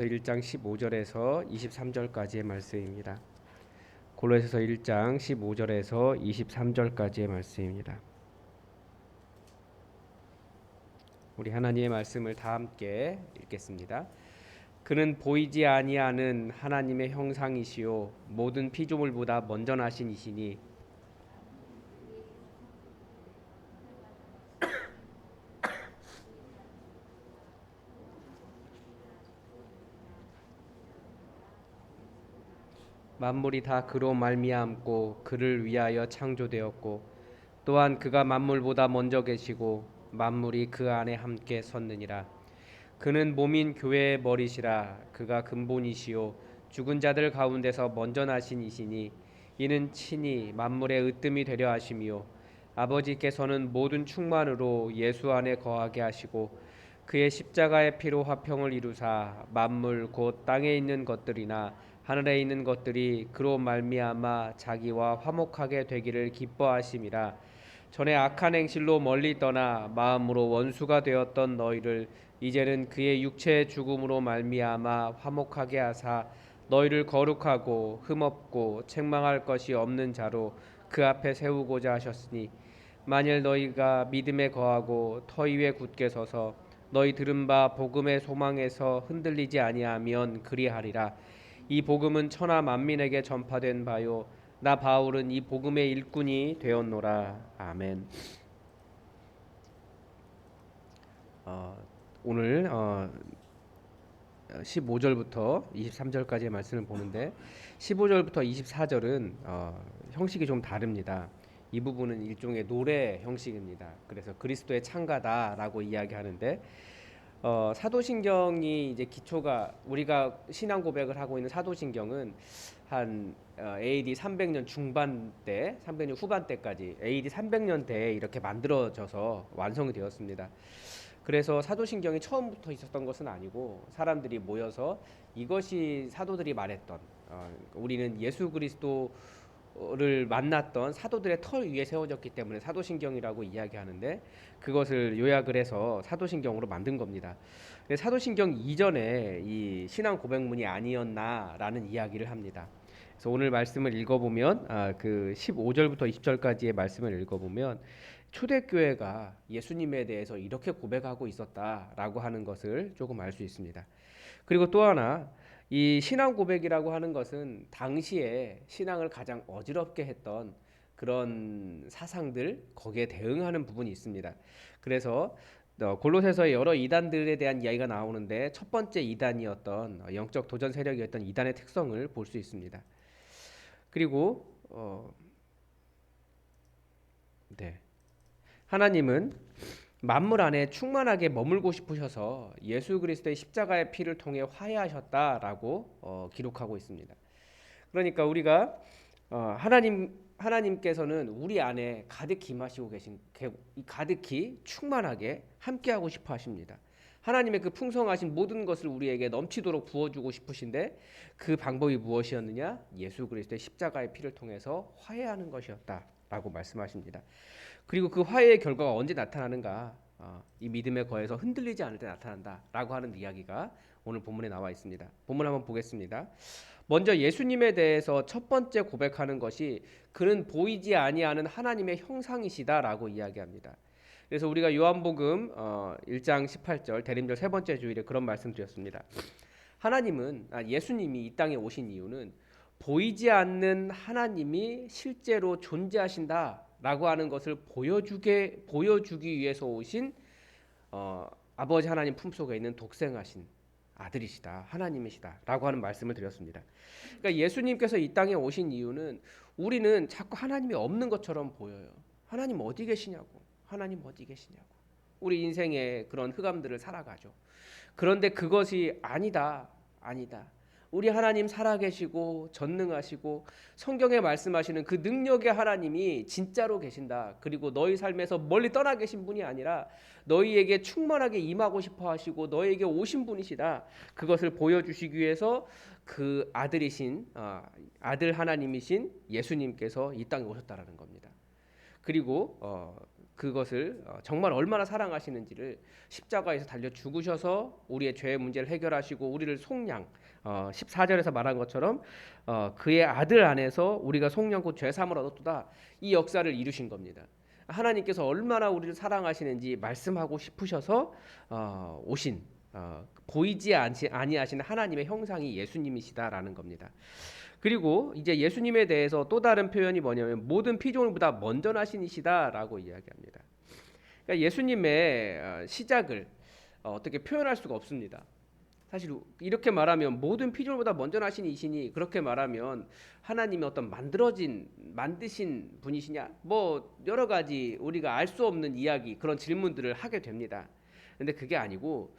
1장 15절에서 23절까지의 말씀입니다. 골로새서 1장 15절에서 23절까지의 말씀입니다. 우리 하나님의 말씀을 다 함께 읽겠습니다. 그는 보이지 아니하는 하나님의 형상이시요 모든 피조물보다 먼저 나신 이시니 만물이 다 그로 말미암고 그를 위하여 창조되었고 또한 그가 만물보다 먼저 계시고 만물이 그 안에 함께 섰느니라. 그는 몸인 교회의 머리시라. 그가 근본이시요 죽은 자들 가운데서 먼저 나신 이시니 이는 친히 만물의 으뜸이 되려 하심이요 아버지께서는 모든 충만으로 예수 안에 거하게 하시고 그의 십자가의 피로 화평을 이루사 만물 곧 땅에 있는 것들이나 하늘에 있는 것들이 그로 말미암아 자기와 화목하게 되기를 기뻐하심이라. 전에 악한 행실로 멀리 떠나 마음으로 원수가 되었던 너희를 이제는 그의 육체의 죽음으로 말미암아 화목하게 하사 너희를 거룩하고 흠없고 책망할 것이 없는 자로 그 앞에 세우고자 하셨으니 만일 너희가 믿음에 거하고 터 위에 굳게 서서 너희 들은 바 복음의 소망에서 흔들리지 아니하면 그리하리라. 이 복음은 천하 만민에게 전파된 바요 나 바울은 이 복음의 일꾼이 되었노라. 아멘. 오늘 15절부터 23절까지의 말씀을 보는데 15절부터 24절은 형식이 좀 다릅니다. 이 부분은 일종의 노래 형식입니다. 그래서 그리스도의 창가다라고 이야기하는데 사도신경이 이제 기초가 우리가 신앙 고백을 하고 있는 사도신경은 한 AD 300년 중반 때, 300년 후반 때까지 AD 300년대에 이렇게 만들어져서 완성이 되었습니다. 그래서 사도신경이 처음부터 있었던 것은 아니고 사람들이 모여서 이것이 사도들이 말했던 우리는 예수 그리스도를 만났던 사도들의 터 위에 세워졌기 때문에 사도신경이라고 이야기하는데 그것을 요약을 해서 사도신경으로 만든 겁니다. 사도신경 이전에 이 신앙 고백문이 아니었나라는 이야기를 합니다. 그래서 오늘 말씀을 읽어보면 그 15절부터 20절까지의 말씀을 읽어보면 초대교회가 예수님에 대해서 이렇게 고백하고 있었다라고 하는 것을 조금 알 수 있습니다. 그리고 또 하나 이 신앙 고백이라고 하는 것은 당시에 신앙을 가장 어지럽게 했던 그런 사상들 거기에 대응하는 부분이 있습니다. 그래서 골로새서의 여러 이단들에 대한 이야기가 나오는데 첫 번째 이단이었던 영적 도전 세력이었던 이단의 특성을 볼 수 있습니다. 그리고 하나님은 만물 안에 충만하게 머물고 싶으셔서 예수 그리스도의 십자가의 피를 통해 화해하셨다라고 기록하고 있습니다. 그러니까 우리가 하나님께서는 우리 안에 가득히 임하시고 가득히 충만하게 함께하고 싶어 하십니다. 하나님의 그 풍성하신 모든 것을 우리에게 넘치도록 부어주고 싶으신데 그 방법이 무엇이었느냐? 예수 그리스도의 십자가의 피를 통해서 화해하는 것이었다라고 말씀하십니다. 그리고 그 화해의 결과가 언제 나타나는가? 이 믿음에 거해서 흔들리지 않을 때 나타난다라고 하는 이야기가 오늘 본문에 나와 있습니다. 본문 한번 보겠습니다. 먼저 예수님에 대해서 첫 번째 고백하는 것이 그는 보이지 아니하는 하나님의 형상이시다라고 이야기합니다. 그래서 우리가 요한복음 1장 18절 대림절 세 번째 주일에 그런 말씀드렸습니다. 하나님은 예수님이 이 땅에 오신 이유는 보이지 않는 하나님이 실제로 존재하신다라고 하는 것을 보여주기 위해서 오신 아버지 하나님 품속에 있는 독생하신 아들이시다, 하나님이시다라고 하는 말씀을 드렸습니다. 그러니까 예수님께서 이 땅에 오신 이유는 우리는 자꾸 하나님이 없는 것처럼 보여요. 하나님 어디 계시냐고, 하나님 어디 계시냐고. 우리 인생의 그런 흑암들을 살아가죠. 그런데 그것이 아니다. 우리 하나님 살아계시고 전능하시고 성경에 말씀하시는 그 능력의 하나님이 진짜로 계신다. 그리고 너희 삶에서 멀리 떠나 계신 분이 아니라 너희에게 충만하게 임하고 싶어 하시고 너희에게 오신 분이시다. 그것을 보여주시기 위해서 그 아들 하나님이신 예수님께서 이 땅에 오셨다라는 겁니다. 그리고 그것을 정말 얼마나 사랑하시는지를 십자가에서 달려 죽으셔서 우리의 죄의 문제를 해결하시고 우리를 속량 14절에서 말한 것처럼 그의 아들 안에서 우리가 속량 곧 죄사함을 얻었도다 이 역사를 이루신 겁니다. 하나님께서 얼마나 우리를 사랑하시는지 말씀하고 싶으셔서 오신 보이지 아니하시는 하나님의 형상이 예수님이시다라는 겁니다. 그리고 이제 예수님에 대해서 또 다른 표현이 뭐냐면 모든 피조물보다 먼저 나신 이시다라고 이야기합니다. 그러니까 예수님의 시작을 어떻게 표현할 수가 없습니다. 사실 이렇게 말하면 모든 피조물보다 먼저 나신 이시니 그렇게 말하면 하나님이 어떤 만드신 분이시냐? 뭐 여러 가지 우리가 알 수 없는 이야기 그런 질문들을 하게 됩니다. 근데 그게 아니고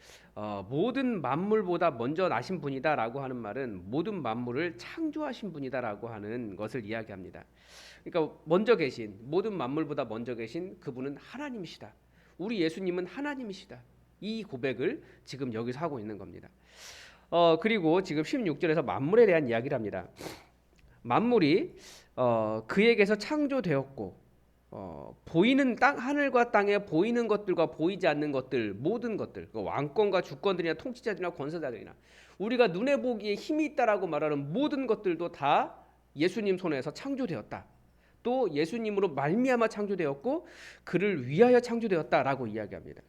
모든 만물보다 먼저 나신 분이다라고 하는 말은 모든 만물을 창조하신 분이다라고 하는 것을 이야기합니다. 그러니까 먼저 계신 모든 만물보다 먼저 계신 그분은 하나님이시다. 우리 예수님은 하나님이시다. 이 고백을 지금 여기서 하고 있는 겁니다. 그리고 지금 16절에서 만물에 대한 이야기를 합니다. 만물이 그에게서 창조되었고 보이는 땅 하늘과 땅에 보이는 것들과 보이지 않는 것들 모든 것들 왕권과 주권들이나 통치자들이나 권세자들이나 우리가 눈에 보기에 힘이 있다라고 말하는 모든 것들도 다 예수님 손에서 창조되었다. 또 예수님으로 말미암아 창조되었고 그를 위하여 창조되었다라고 이야기합니다.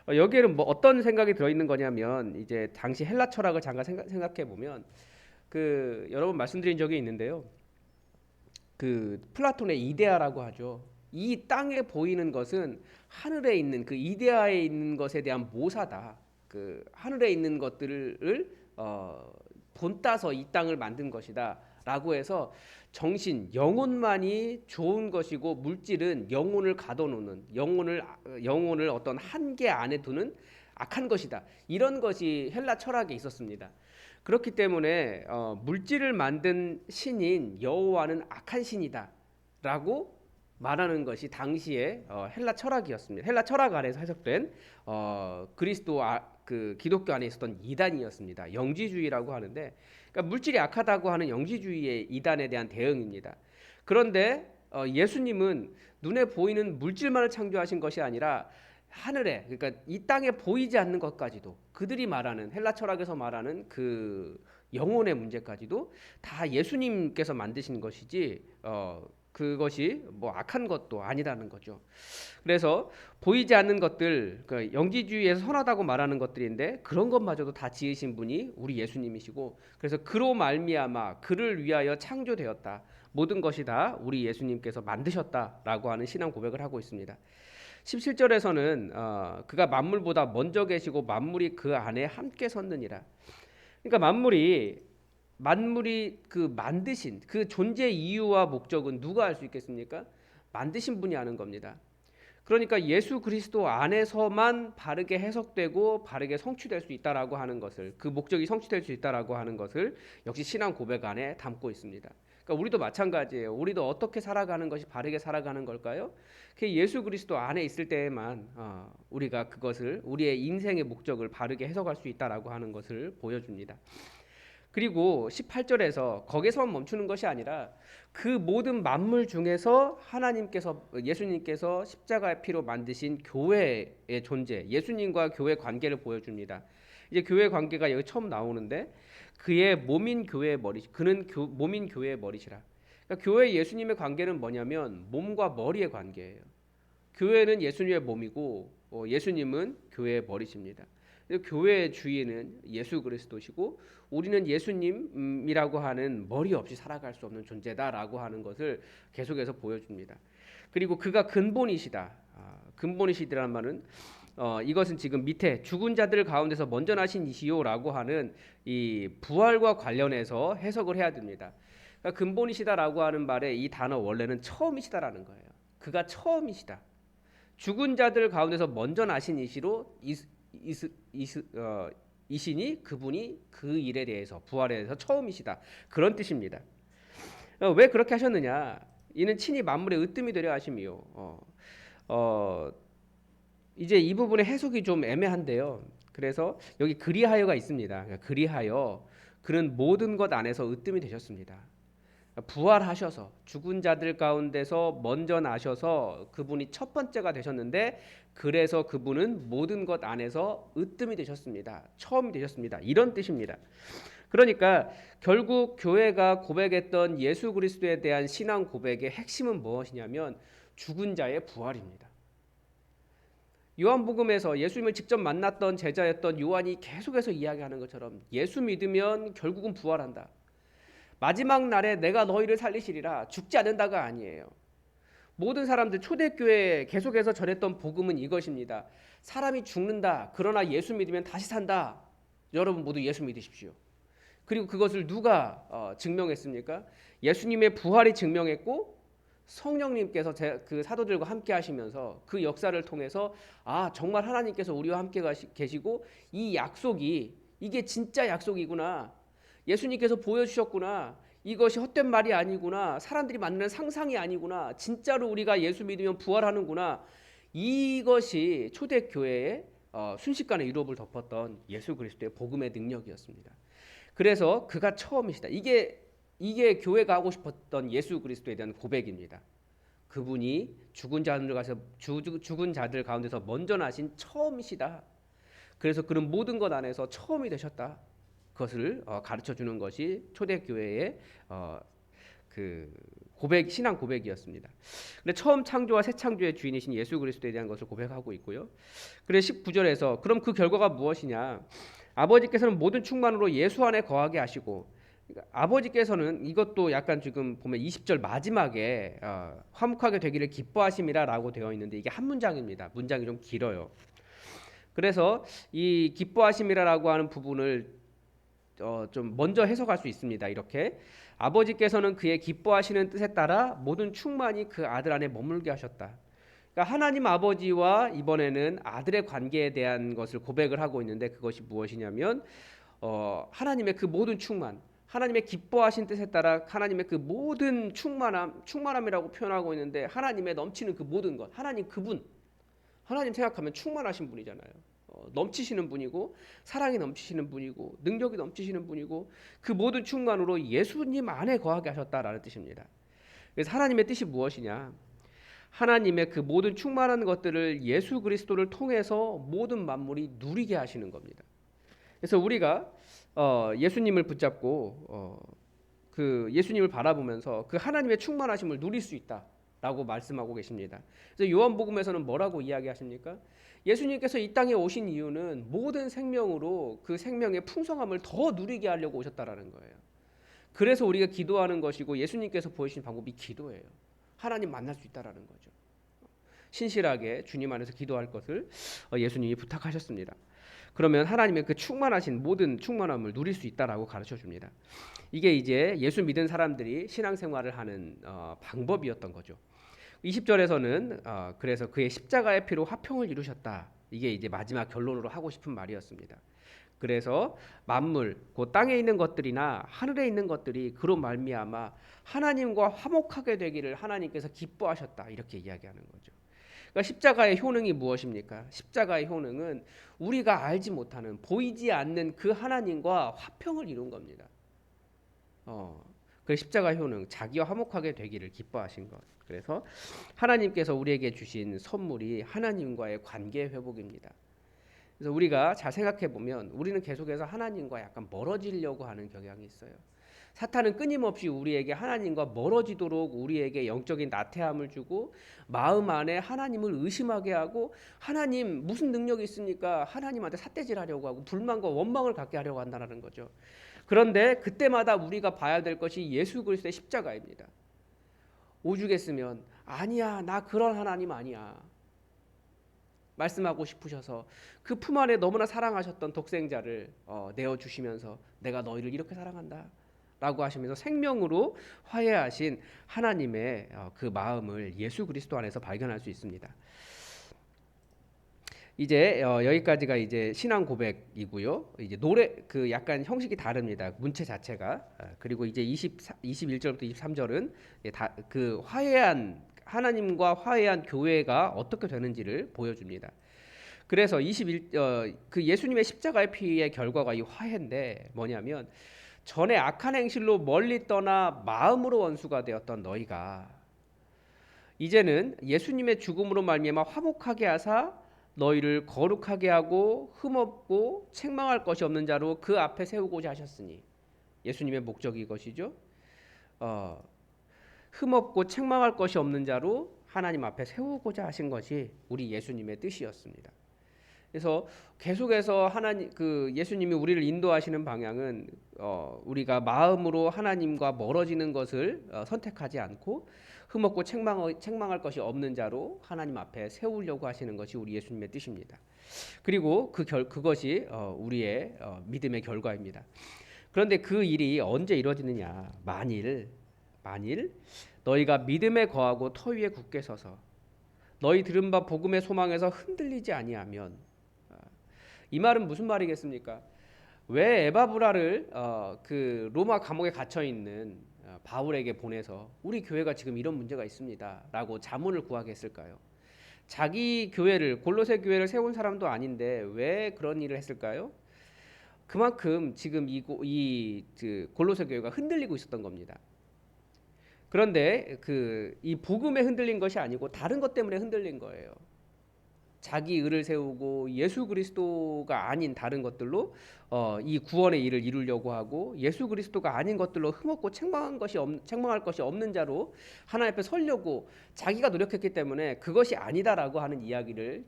여기에는 뭐 어떤 생각이 들어있는 거냐면 이제 당시 헬라 철학을 잠깐 생각해 보면 여러분 말씀드린 적이 있는데요. 플라톤의 이데아라고 하죠. 이 땅에 보이는 것은 하늘에 있는 그 이데아에 있는 것에 대한 모사다. 하늘에 있는 것들을 본따서 이 땅을 만든 것이다라고 해서 정신, 영혼만이 좋은 것이고 물질은 영혼을 가둬놓는 영혼을 어떤 한계 안에 두는 악한 것이다. 이런 것이 헬라 철학에 있었습니다. 그렇기 때문에 물질을 만든 신인 여호와는 악한 신이다라고 말하는 것이 당시에 헬라 철학이었습니다. 헬라 철학 안에서 해석된 기독교 안에 있었던 이단이었습니다. 영지주의라고 하는데 그러니까 물질이 악하다고 하는 영지주의의 이단에 대한 대응입니다. 그런데 예수님은 눈에 보이는 물질만을 창조하신 것이 아니라 하늘에 그러니까 이 땅에 보이지 않는 것까지도 그들이 말하는 헬라 철학에서 말하는 그 영혼의 문제까지도 다 예수님께서 만드신 것이지 그것이 뭐 악한 것도 아니라는 거죠. 그래서 보이지 않는 것들 영지주의에서 선하다고 말하는 것들인데 그런 것마저도 다 지으신 분이 우리 예수님이시고 그래서 그로 말미암아 그를 위하여 창조되었다. 모든 것이 다 우리 예수님께서 만드셨다라고 하는 신앙 고백을 하고 있습니다. 17절에서는 그가 만물보다 먼저 계시고 만물이 그 안에 함께 섰느니라. 그러니까 만물이 만드신 그 존재 이유와 목적은 누가 알 수 있겠습니까? 만드신 분이 아는 겁니다. 그러니까 예수 그리스도 안에서만 바르게 해석되고 바르게 성취될 수 있다라고 하는 것을 그 목적이 성취될 수 있다라고 하는 것을 역시 신앙 고백 안에 담고 있습니다. 그러니까 우리도 마찬가지예요. 우리도 어떻게 살아가는 것이 바르게 살아가는 걸까요? 예수 그리스도 안에 있을 때에만 우리가 그것을 우리의 인생의 목적을 바르게 해석할 수 있다라고 하는 것을 보여줍니다. 그리고 18절에서 거기서만 멈추는 것이 아니라 그 모든 만물 중에서 예수님께서 십자가의 피로 만드신 교회의 존재, 예수님과 교회 관계를 보여줍니다. 이제 교회 관계가 여기 처음 나오는데 그의 몸인 교회의 머리, 그는 몸인 교회의 머리시라. 그러니까 교회 예수님의 관계는 뭐냐면 몸과 머리의 관계예요. 교회는 예수님의 몸이고 예수님은 교회의 머리십니다. 교회의 주인은 예수 그리스도시고 우리는 예수님이라고 하는 머리 없이 살아갈 수 없는 존재다라고 하는 것을 계속해서 보여줍니다. 그리고 그가 근본이시다. 근본이시다라는 말은 이것은 지금 밑에 죽은 자들 가운데서 먼저 나신 이시요라고 하는 이 부활과 관련해서 해석을 해야 됩니다. 그러니까 근본이시다라고 하는 말에 이 단어 원래는 처음이시다라는 거예요. 그가 처음이시다. 죽은 자들 가운데서 먼저 나신 이시로 이시니 그분이 그 일에 대해서 부활에 대해서 처음이시다. 그런 뜻입니다. 왜 그렇게 하셨느냐? 이는 친히 만물의 으뜸이 되려 하심이요. 이제 이 부분의 해석이 좀 애매한데요. 그래서 여기 그리하여가 있습니다. 그리하여 그는 모든 것 안에서 으뜸이 되셨습니다. 부활하셔서 죽은 자들 가운데서 먼저 나셔서 그분이 첫 번째가 되셨는데, 그래서 그분은 모든 것 안에서 으뜸이 되셨습니다. 처음이 되셨습니다. 이런 뜻입니다. 그러니까 결국 교회가 고백했던 예수 그리스도에 대한 신앙 고백의 핵심은 무엇이냐면 죽은 자의 부활입니다. 요한복음에서 예수님을 직접 만났던 제자였던 요한이 계속해서 이야기하는 것처럼 예수 믿으면 결국은 부활한다. 마지막 날에 내가 너희를 살리시리라. 죽지 않는다가 아니에요. 모든 사람들 초대교회에 계속해서 전했던 복음은 이것입니다. 사람이 죽는다. 그러나 예수 믿으면 다시 산다. 여러분 모두 예수 믿으십시오. 그리고 그것을 누가 증명했습니까? 예수님의 부활이 증명했고, 성령님께서 그 사도들과 함께 하시면서 그 역사를 통해서 정말 하나님께서 우리와 함께 계시고 이 약속이 이게 진짜 약속이구나. 예수님께서 보여주셨구나. 이것이 헛된 말이 아니구나. 사람들이 만드는 상상이 아니구나. 진짜로 우리가 예수 믿으면 부활하는구나. 이것이 초대교회의 순식간에 유럽을 덮었던 예수 그리스도의 복음의 능력이었습니다. 그래서 그가 처음이시다. 이게 교회가 하고 싶었던 예수 그리스도에 대한 고백입니다. 그분이 죽은 자들 가운데서 먼저 나신 처음이시다. 그래서 그런 모든 것 안에서 처음이 되셨다. 그것을 가르쳐 주는 것이 초대교회의 그 신앙 고백이었습니다. 근데 처음 창조와 새 창조의 주인이신 예수 그리스도에 대한 것을 고백하고 있고요. 그래서 19절에서 그럼 그 결과가 무엇이냐? 아버지께서는 모든 충만으로 예수 안에 거하게 하시고, 그러니까 아버지께서는 이것도 약간 지금 보면 20절 마지막에 화목하게 되기를 기뻐하심이라라고 되어 있는데 이게 한 문장입니다. 문장이 좀 길어요. 그래서 이 기뻐하심이라라고 하는 부분을 좀 먼저 해석할 수 있습니다. 이렇게 아버지께서는 그의 기뻐하시는 뜻에 따라 모든 충만이 그 아들 안에 머물게 하셨다. 그러니까 하나님 아버지와 이번에는 아들의 관계에 대한 것을 고백을 하고 있는데, 그것이 무엇이냐면 하나님의 그 모든 충만, 하나님의 기뻐하신 뜻에 따라 하나님의 그 모든 충만함이라고 표현하고 있는데, 하나님의 넘치는 그 모든 것, 하나님 그분, 하나님 생각하면 충만하신 분이잖아요. 넘치시는 분이고 사랑이 넘치시는 분이고 능력이 넘치시는 분이고 그 모든 충만으로 예수님 안에 거하게 하셨다라는 뜻입니다. 그래서 하나님의 뜻이 무엇이냐? 하나님의 그 모든 충만한 것들을 예수 그리스도를 통해서 모든 만물이 누리게 하시는 겁니다. 그래서 우리가 예수님을 붙잡고 그 예수님을 바라보면서 그 하나님의 충만하심을 누릴 수 있다라고 말씀하고 계십니다. 그래서 요한복음에서는 뭐라고 이야기하십니까? 예수님께서 이 땅에 오신 이유는 모든 생명으로 그 생명의 풍성함을 더 누리게 하려고 오셨다라는 거예요. 그래서 우리가 기도하는 것이고 예수님께서 보여주신 방법이 기도예요. 하나님 만날 수 있다라는 거죠. 신실하게 주님 안에서 기도할 것을 예수님이 부탁하셨습니다. 그러면 하나님의 그 충만하신 모든 충만함을 누릴 수 있다라고 가르쳐 줍니다. 이게 이제 예수 믿은 사람들이 신앙생활을 하는 방법이었던 거죠. 20절에서는 그래서 그의 십자가의 피로 화평을 이루셨다. 이게 이제 마지막 결론으로 하고 싶은 말이었습니다. 그래서 만물, 그 땅에 있는 것들이나 하늘에 있는 것들이 그로 말미암아 하나님과 화목하게 되기를 하나님께서 기뻐하셨다. 이렇게 이야기하는 거죠. 그러니까 십자가의 효능이 무엇입니까? 십자가의 효능은 우리가 알지 못하는, 보이지 않는 그 하나님과 화평을 이룬 겁니다. 그 십자가 효능, 자기와 화목하게 되기를 기뻐하신 것. 그래서 하나님께서 우리에게 주신 선물이 하나님과의 관계 회복입니다. 그래서 우리가 잘 생각해 보면 우리는 계속해서 하나님과 약간 멀어지려고 하는 경향이 있어요. 사탄은 끊임없이 우리에게 하나님과 멀어지도록 우리에게 영적인 나태함을 주고 마음 안에 하나님을 의심하게 하고, 하나님 무슨 능력이 있습니까? 하나님한테 삿대질하려고 하고 불만과 원망을 갖게 하려고 한다는 거죠. 그런데 그때마다 우리가 봐야 될 것이 예수 그리스도의 십자가입니다. 오죽했으면 아니야, 나 그런 하나님 아니야 말씀하고 싶으셔서 그 품 안에 너무나 사랑하셨던 독생자를 내어주시면서 내가 너희를 이렇게 사랑한다 라고 하시면서 생명으로 화해하신 하나님의 그 마음을 예수 그리스도 안에서 발견할 수 있습니다. 이제 여기까지가 이제 신앙 고백이고요. 이제 노래 그 약간 형식이 다릅니다. 문체 자체가. 그리고 이제 21절부터 23절은 그 화해한 하나님과 화해한 교회가 어떻게 되는지를 보여줍니다. 그래서 그 예수님의 십자가의 피의 결과가 이 화해인데 뭐냐면 전에 악한 행실로 멀리 떠나 마음으로 원수가 되었던 너희가 이제는 예수님의 죽음으로 말미암아 화목하게 하사 너희를 거룩하게 하고 흠없고 책망할 것이 없는 자로 그 앞에 세우고자 하셨으니 예수님의 목적이 이것이죠. 흠없고 책망할 것이 없는 자로 하나님 앞에 세우고자 하신 것이 우리 예수님의 뜻이었습니다. 그래서 계속해서 예수님이 우리를 인도하시는 방향은 우리가 마음으로 하나님과 멀어지는 것을 선택하지 않고 흠없고 책망할 것이 없는 자로 하나님 앞에 세우려고 하시는 것이 우리 예수님의 뜻입니다. 그리고 그것이 우리의 믿음의 결과입니다. 그런데 그 일이 언제 이루어지느냐? 만일 너희가 믿음에 거하고 터 위에 굳게 서서 너희 들은 바 복음의 소망에서 흔들리지 아니하면, 이 말은 무슨 말이겠습니까? 왜 에바브라를 그 로마 감옥에 갇혀 있는 바울에게 보내서 우리 교회가 지금 이런 문제가 있습니다라고 자문을 구하게 했을까요? 자기 교회를, 골로새 교회를 세운 사람도 아닌데 왜 그런 일을 했을까요? 그만큼 지금 이 골로새 교회가 흔들리고 있었던 겁니다. 그런데 이 복음에 흔들린 것이 아니고 다른 것 때문에 흔들린 거예요. 자기 의를 세우고 예수 그리스도가 아닌 다른 것들로 이 구원의 일을 이루려고 하고 예수 그리스도가 아닌 것들로 흠없고 책망할 것이 없는 자로 하나님 앞에 서려고 자기가 노력했기 때문에 그것이 아니다라고 하는 이야기를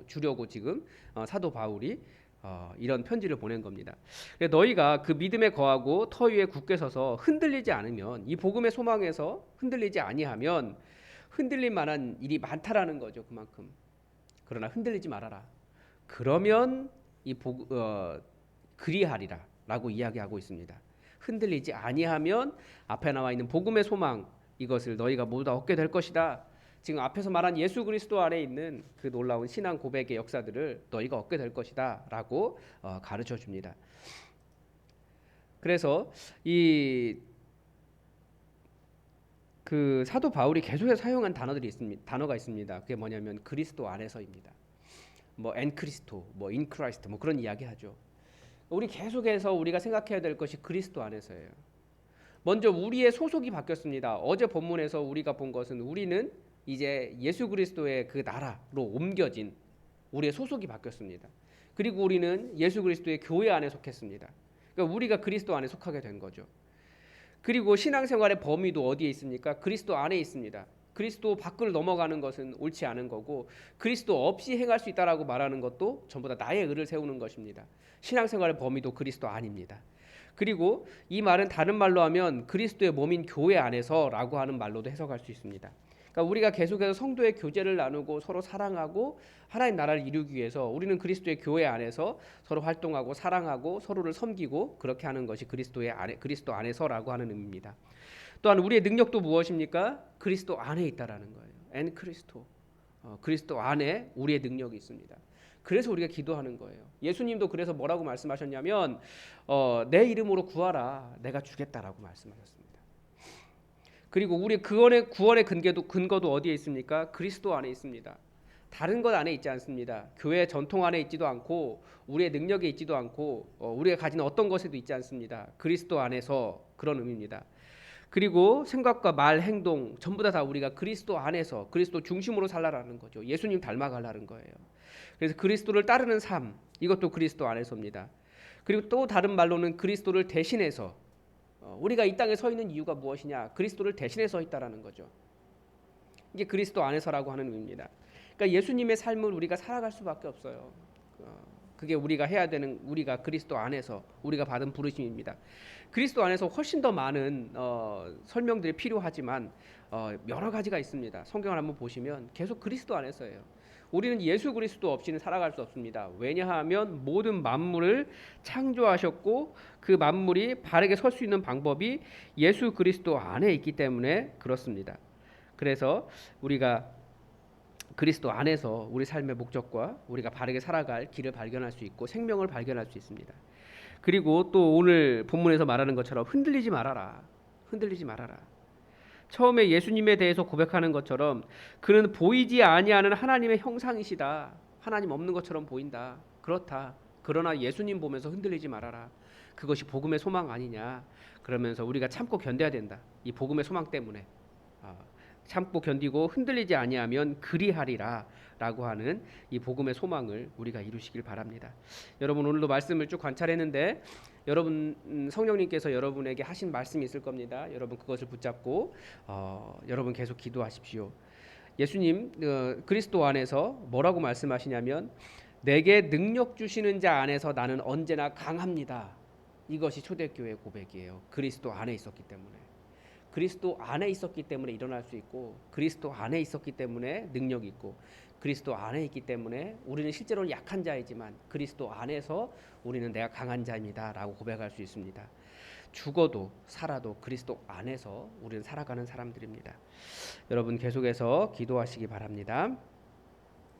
주려고 지금 사도 바울이 이런 편지를 보낸 겁니다. 너희가 그 믿음에 거하고 터 위에 굳게 서서 흔들리지 않으면, 이 복음의 소망에서 흔들리지 아니하면 흔들릴 만한 일이 많다라는 거죠. 그만큼. 그러나 흔들리지 말아라. 그러면 그리하리라 라고 이야기하고 있습니다. 흔들리지 아니하면 앞에 나와 있는 복음의 소망, 이것을 너희가 모두 다 얻게 될 것이다. 지금 앞에서 말한 예수 그리스도 안에 있는 그 놀라운 신앙 고백의 역사들을 너희가 얻게 될 것이다 라고 가르쳐 줍니다. 그래서 그 사도 바울이 계속해서 사용한 단어가 있습니다. 그게 뭐냐면 그리스도 안에서입니다. 엔 크리스토, 인 크라이스트, 그런 이야기 하죠. 우리 계속해서 우리가 생각해야 될 것이 그리스도 안에서예요. 먼저 우리의 소속이 바뀌었습니다. 어제 본문에서 우리가 본 것은 우리는 이제 예수 그리스도의 그 나라로 옮겨진 우리의 소속이 바뀌었습니다. 그리고 우리는 예수 그리스도의 교회 안에 속했습니다. 그러니까 우리가 그리스도 안에 속하게 된 거죠. 그리고 신앙생활의 범위도 어디에 있습니까? 그리스도 안에 있습니다. 그리스도 밖을 넘어가는 것은 옳지 않은 거고, 그리스도 없이 행할 수 있다라고 말하는 것도 전부 다 나의 의를 세우는 것입니다. 신앙생활의 범위도 그리스도 안입니다. 그리고 이 말은 다른 말로 하면 그리스도의 몸인 교회 안에서라고 하는 말로도 해석할 수 있습니다. 그러니까 우리가 계속해서 성도의 교제를 나누고 서로 사랑하고 하나님 나라를 이루기 위해서 우리는 그리스도의 교회 안에서 서로 활동하고 사랑하고 서로를 섬기고 그렇게 하는 것이 그리스도 안에서라고 하는 의미입니다. 또한 우리의 능력도 무엇입니까? 그리스도 안에 있다라는 거예요. 엔 크리스토, 그리스도 안에 우리의 능력이 있습니다. 그래서 우리가 기도하는 거예요. 예수님도 그래서 뭐라고 말씀하셨냐면 내 이름으로 구하라, 내가 주겠다라고 말씀하셨습니다. 그리고 우리 구원의 근거도 어디에 있습니까? 그리스도 안에 있습니다. 다른 것 안에 있지 않습니다. 교회 전통 안에 있지도 않고 우리의 능력에 있지도 않고 우리가 가진 어떤 것에도 있지 않습니다. 그리스도 안에서, 그런 의미입니다. 그리고 생각과 말, 행동 전부 다 우리가 그리스도 안에서 그리스도 중심으로 살라라는 거죠. 예수님 닮아가라는 거예요. 그래서 그리스도를 따르는 삶, 이것도 그리스도 안에서입니다. 그리고 또 다른 말로는 그리스도를 대신해서, 우리가 이 땅에 서 있는 이유가 무엇이냐? 그리스도를 대신해 서 있다라는 거죠. 이게 그리스도 안에서라고 하는 의미입니다. 그러니까 예수님의 삶을 우리가 살아갈 수밖에 없어요. 그게 우리가 해야 되는, 우리가 그리스도 안에서 우리가 받은 부르심입니다. 그리스도 안에서 훨씬 더 많은 설명들이 필요하지만 여러 가지가 있습니다. 성경을 한번 보시면 계속 그리스도 안에서예요. 우리는 예수 그리스도 없이는 살아갈 수 없습니다. 왜냐하면 모든 만물을 창조하셨고 그 만물이 바르게 설 수 있는 방법이 예수 그리스도 안에 있기 때문에 그렇습니다. 그래서 우리가 그리스도 안에서 우리 삶의 목적과 우리가 바르게 살아갈 길을 발견할 수 있고 생명을 발견할 수 있습니다. 그리고 또 오늘 본문에서 말하는 것처럼 흔들리지 말아라. 흔들리지 말아라. 처음에 예수님에 대해서 고백하는 것처럼 그는 보이지 아니하는 하나님의 형상이시다. 하나님 없는 것처럼 보인다. 그렇다. 그러나 예수님 보면서 흔들리지 말아라. 그것이 복음의 소망 아니냐. 그러면서 우리가 참고 견뎌야 된다. 이 복음의 소망 때문에 참고 견디고 흔들리지 아니하면 그리하리라라고 하는 이 복음의 소망을 우리가 이루시길 바랍니다. 여러분 오늘도 말씀을 쭉 관찰했는데 여러분 성령님께서 여러분에게 하신 말씀이 있을 겁니다. 여러분 그것을 붙잡고 여러분 계속 기도하십시오. 예수님 그리스도 안에서 뭐라고 말씀하시냐면 내게 능력 주시는 자 안에서 나는 언제나 강합니다. 이것이 초대교회 고백이에요. 그리스도 안에 있었기 때문에. 그리스도 안에 있었기 때문에 일어날 수 있고 그리스도 안에 있었기 때문에 능력이 있고 그리스도 안에 있기 때문에 우리는 실제로는 약한 자이지만 그리스도 안에서 우리는 내가 강한 자입니다 라고 고백할 수 있습니다. 죽어도 살아도 그리스도 안에서 우리는 살아가는 사람들입니다. 여러분 계속해서 기도하시기 바랍니다.